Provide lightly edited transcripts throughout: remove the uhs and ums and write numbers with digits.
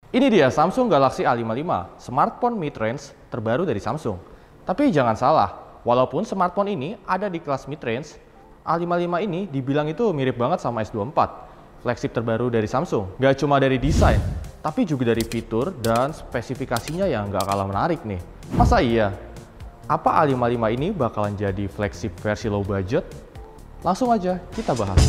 Ini dia Samsung Galaxy A55, smartphone mid-range terbaru dari Samsung. Tapi jangan salah, walaupun smartphone ini ada di kelas mid-range, A55 ini dibilang itu mirip banget sama S24, flagship terbaru dari Samsung. Gak cuma dari desain, tapi juga dari fitur dan spesifikasinya yang gak kalah menarik nih. Masa iya? Apa A55 ini bakalan jadi flagship versi low budget? Langsung aja kita bahas.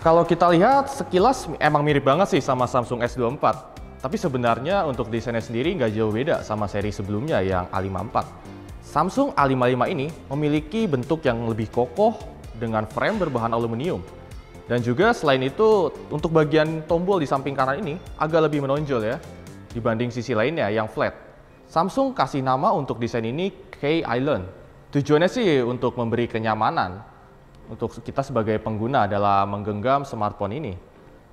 Kalau kita lihat sekilas emang mirip banget sih sama Samsung S24. Tapi sebenarnya untuk desainnya sendiri nggak jauh beda sama seri sebelumnya yang A54. Samsung A55 ini memiliki bentuk yang lebih kokoh dengan frame berbahan aluminium. Dan juga selain itu untuk bagian tombol di samping kanan ini agak lebih menonjol ya dibanding sisi lainnya yang flat. Samsung kasih nama untuk desain ini K-Island. Tujuannya sih untuk memberi kenyamanan untuk kita sebagai pengguna dalam menggenggam smartphone ini.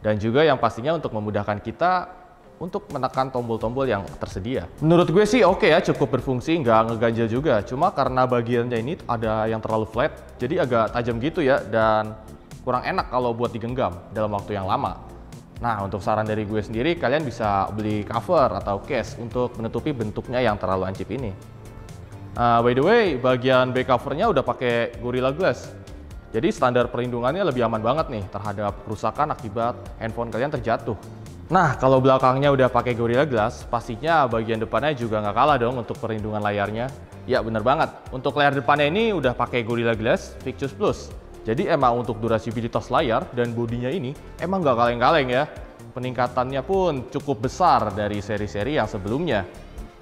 Dan juga yang pastinya untuk memudahkan kita untuk menekan tombol-tombol yang tersedia. Menurut gue sih oke ya, cukup berfungsi, nggak ngeganjel juga. Cuma karena bagiannya ini ada yang terlalu flat, jadi agak tajam gitu ya, dan kurang enak kalau buat digenggam dalam waktu yang lama. Nah, untuk saran dari gue sendiri, kalian bisa beli cover atau case untuk menutupi bentuknya yang terlalu lancip ini. By the way, bagian back covernya udah pakai Gorilla Glass. Jadi standar perlindungannya lebih aman banget nih terhadap kerusakan akibat handphone kalian terjatuh. Nah, kalau belakangnya udah pakai Gorilla Glass, pastinya bagian depannya juga nggak kalah dong untuk perlindungan layarnya. Ya bener banget, untuk layar depannya ini udah pakai Gorilla Glass Victus Plus. Jadi emang untuk durasibilitas layar dan bodinya ini emang nggak kaleng-kaleng ya. Peningkatannya pun cukup besar dari seri-seri yang sebelumnya.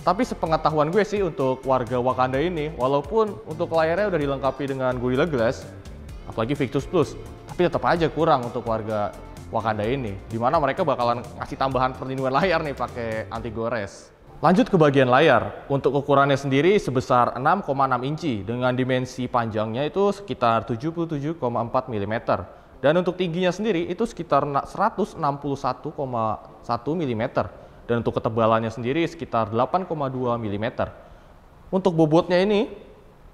Tapi sepengetahuan gue sih untuk warga Wakanda ini, walaupun untuk layarnya udah dilengkapi dengan Gorilla Glass, apalagi Victus Plus, tapi tetap aja kurang untuk warga Wakanda ini, dimana mereka bakalan ngasih tambahan perlindungan layar nih pakai anti gores. Lanjut ke bagian layar, untuk ukurannya sendiri sebesar 6,6 inci dengan dimensi panjangnya itu sekitar 77,4 mm, dan untuk tingginya sendiri itu sekitar 161,1 mm, dan untuk ketebalannya sendiri sekitar 8,2 mm. Untuk bobotnya ini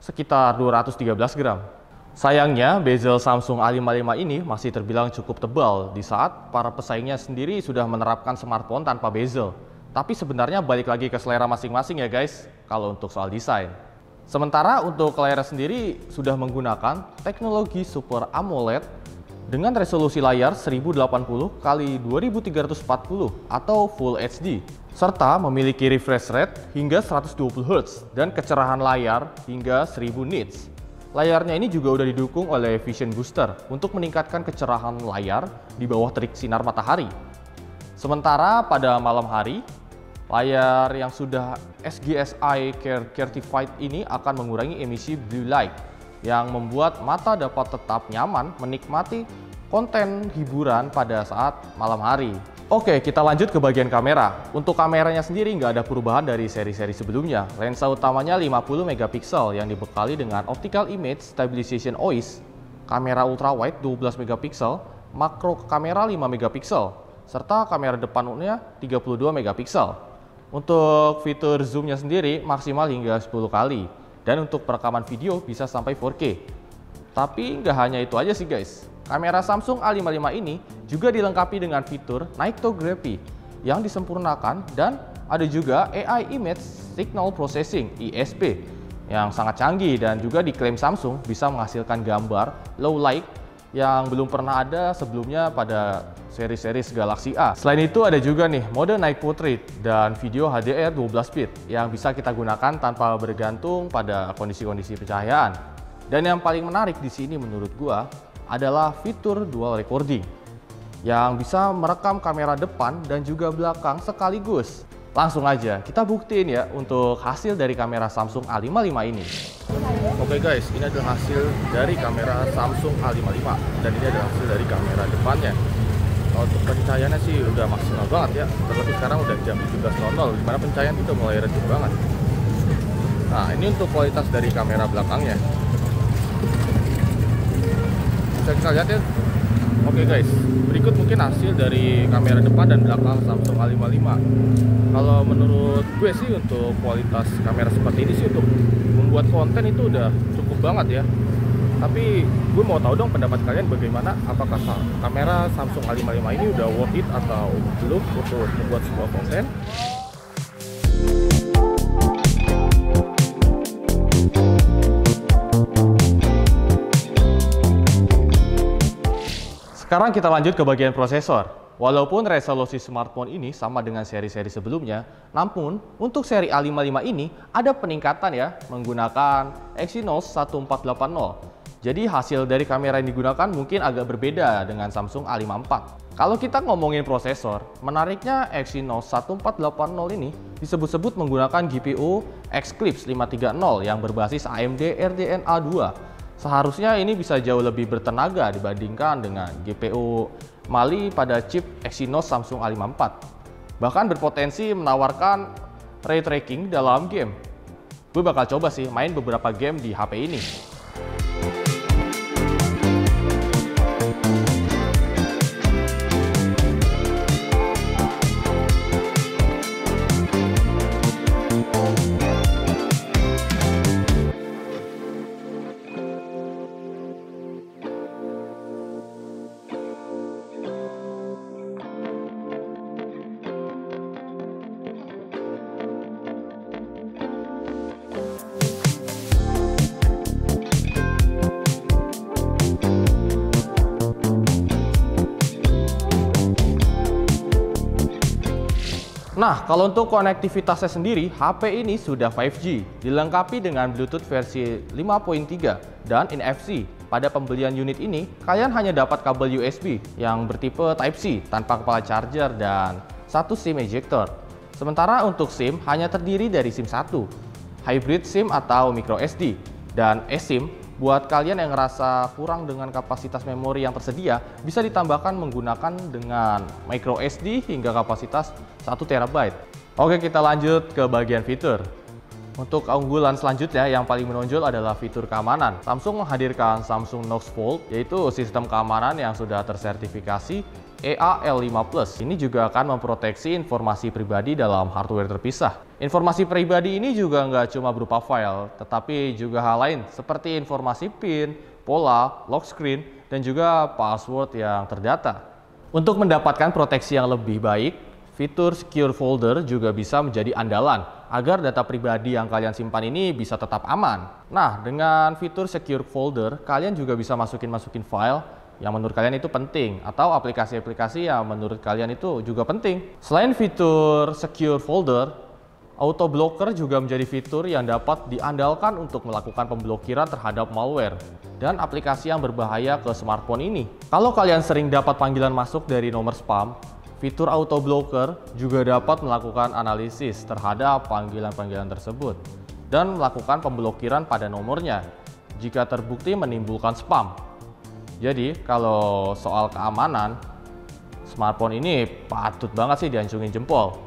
sekitar 213 gram. Sayangnya, bezel Samsung A55 ini masih terbilang cukup tebal di saat para pesaingnya sendiri sudah menerapkan smartphone tanpa bezel. Tapi sebenarnya balik lagi ke selera masing-masing ya guys, kalau untuk soal desain. Sementara untuk layar sendiri sudah menggunakan teknologi Super AMOLED dengan resolusi layar 1080 x 2340 atau Full HD, serta memiliki refresh rate hingga 120 Hz dan kecerahan layar hingga 1000 nits. Layarnya ini juga udah didukung oleh Vision Booster untuk meningkatkan kecerahan layar di bawah terik sinar matahari. Sementara pada malam hari, layar yang sudah SGSI Certified ini akan mengurangi emisi blue light yang membuat mata dapat tetap nyaman menikmati konten hiburan pada saat malam hari. Oke, kita lanjut ke bagian kamera. Untuk kameranya sendiri nggak ada perubahan dari seri-seri sebelumnya. Lensa utamanya 50 megapiksel yang dibekali dengan Optical Image Stabilization OIS, kamera ultrawide 12 megapiksel, makro kamera 5 megapiksel, serta kamera depannya 32 megapiksel. Untuk fitur zoomnya sendiri maksimal hingga 10 kali, dan untuk perekaman video bisa sampai 4K. Tapi nggak hanya itu aja sih guys. Kamera Samsung A55 ini juga dilengkapi dengan fitur Nightography yang disempurnakan, dan ada juga AI Image Signal Processing (ISP) yang sangat canggih dan juga diklaim Samsung bisa menghasilkan gambar low light yang belum pernah ada sebelumnya pada seri-seri Galaxy A. Selain itu ada juga nih mode Night Portrait dan video HDR 12 bit yang bisa kita gunakan tanpa bergantung pada kondisi-kondisi pencahayaan. Dan yang paling menarik di sini menurut gua adalah fitur dual recording yang bisa merekam kamera depan dan juga belakang sekaligus. Langsung aja kita buktiin ya untuk hasil dari kamera Samsung A55 ini. Oke guys, ini adalah hasil dari kamera Samsung A55 dan ini adalah hasil dari kamera depannya. Untuk pencahayaannya sih udah maksimal banget ya, terlebih sekarang udah jam 17.00 dimana pencahayaan itu mulai redup banget. Nah, ini untuk kualitas dari kamera belakangnya. Bisa kita lihat ya. Oke guys, berikut mungkin hasil dari kamera depan dan belakang Samsung A55. Kalau menurut gue sih untuk kualitas kamera seperti ini sih untuk membuat konten itu udah cukup banget ya. Tapi gue mau tahu dong pendapat kalian bagaimana, apakah kamera Samsung A55 ini udah worth it atau belum untuk membuat sebuah konten. Sekarang kita lanjut ke bagian prosesor. Walaupun resolusi smartphone ini sama dengan seri-seri sebelumnya, namun untuk seri A55 ini ada peningkatan ya menggunakan Exynos 1480. Jadi hasil dari kamera yang digunakan mungkin agak berbeda dengan Samsung A54. Kalau kita ngomongin prosesor, menariknya Exynos 1480 ini disebut-sebut menggunakan GPU X-Clips 530 yang berbasis AMD RDNA 2. Seharusnya ini bisa jauh lebih bertenaga dibandingkan dengan GPU Mali pada chip Exynos Samsung A54. Bahkan berpotensi menawarkan ray tracking dalam game. Gue bakal coba sih main beberapa game di HP ini. Nah, kalau untuk konektivitasnya sendiri, HP ini sudah 5G, dilengkapi dengan Bluetooth versi 5.3 dan NFC. Pada pembelian unit ini, kalian hanya dapat kabel USB yang bertipe Type-C tanpa kepala charger dan satu SIM ejector. Sementara untuk SIM hanya terdiri dari SIM 1, hybrid SIM atau micro SD, dan eSIM. Buat kalian yang ngerasa kurang dengan kapasitas memori yang tersedia, bisa ditambahkan menggunakan dengan micro SD hingga kapasitas 1 TB. Oke, kita lanjut ke bagian fitur. Untuk keunggulan selanjutnya yang paling menonjol adalah fitur keamanan. Samsung menghadirkan Samsung Knox Vault, yaitu sistem keamanan yang sudah tersertifikasi EAL5+. Ini juga akan memproteksi informasi pribadi dalam hardware terpisah. Informasi pribadi ini juga nggak cuma berupa file, tetapi juga hal lain seperti informasi PIN, pola, lock screen, dan juga password yang terdata. Untuk mendapatkan proteksi yang lebih baik, fitur Secure Folder juga bisa menjadi andalan agar data pribadi yang kalian simpan ini bisa tetap aman. Nah, dengan fitur Secure Folder, kalian juga bisa masukin file yang menurut kalian itu penting atau aplikasi-aplikasi yang menurut kalian itu juga penting. Selain fitur Secure Folder, Auto Blocker juga menjadi fitur yang dapat diandalkan untuk melakukan pemblokiran terhadap malware dan aplikasi yang berbahaya ke smartphone ini. Kalau kalian sering dapat panggilan masuk dari nomor spam, fitur Auto Blocker juga dapat melakukan analisis terhadap panggilan-panggilan tersebut dan melakukan pemblokiran pada nomornya jika terbukti menimbulkan spam. Jadi kalau soal keamanan, smartphone ini patut banget sih diacungin jempol.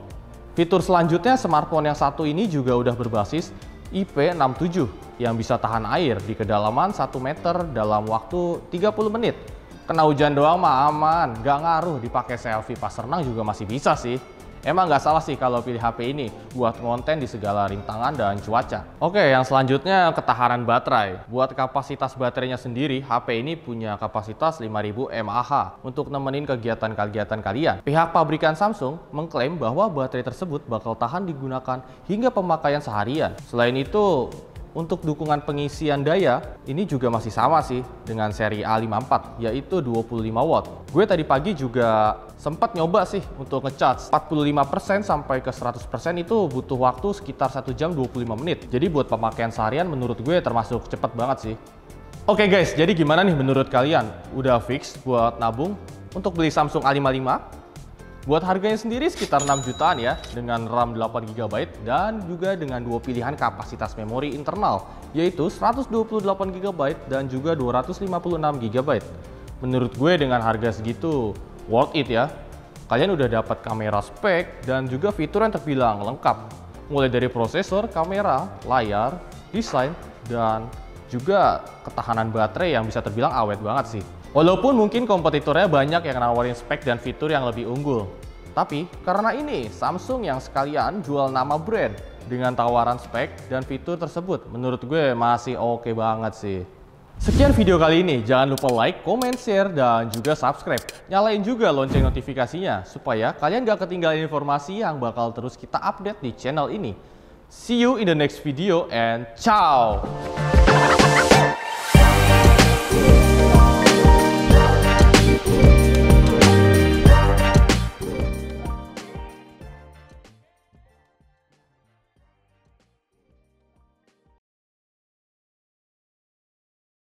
Fitur selanjutnya, smartphone yang satu ini juga udah berbasis IP67 yang bisa tahan air di kedalaman 1 meter dalam waktu 30 menit. Kena hujan doang mah aman, gak ngaruh dipakai selfie pas renang juga masih bisa sih. Emang nggak salah sih kalau pilih HP ini buat konten di segala rintangan dan cuaca. Oke, yang selanjutnya ketahanan baterai. Buat kapasitas baterainya sendiri, HP ini punya kapasitas 5000 mAh untuk nemenin kegiatan-kegiatan kalian. Pihak pabrikan Samsung mengklaim bahwa baterai tersebut bakal tahan digunakan hingga pemakaian seharian. Selain itu, untuk dukungan pengisian daya, ini juga masih sama sih dengan seri A54, yaitu 25 watt. Gue tadi pagi juga sempat nyoba sih untuk ngecharge 45% sampai ke 100% itu butuh waktu sekitar 1 jam 25 menit. Jadi buat pemakaian seharian menurut gue termasuk cepet banget sih. Oke guys, jadi gimana nih menurut kalian? Udah fix buat nabung untuk beli Samsung A55? Buat harganya sendiri sekitar 6 jutaan ya, dengan RAM 8 GB dan juga dengan dua pilihan kapasitas memori internal, yaitu 128 GB dan juga 256 GB. Menurut gue dengan harga segitu, worth it ya. Kalian udah dapat kamera spek dan juga fitur yang terbilang lengkap. Mulai dari prosesor, kamera, layar, desain, dan juga ketahanan baterai yang bisa terbilang awet banget sih. Walaupun mungkin kompetitornya banyak yang nawarin spek dan fitur yang lebih unggul. Tapi karena ini Samsung yang sekalian jual nama brand dengan tawaran spek dan fitur tersebut, menurut gue masih oke banget sih. Sekian video kali ini, jangan lupa like, comment, share, dan juga subscribe. Nyalain juga lonceng notifikasinya, supaya kalian gak ketinggalan informasi yang bakal terus kita update di channel ini. See you in the next video and ciao!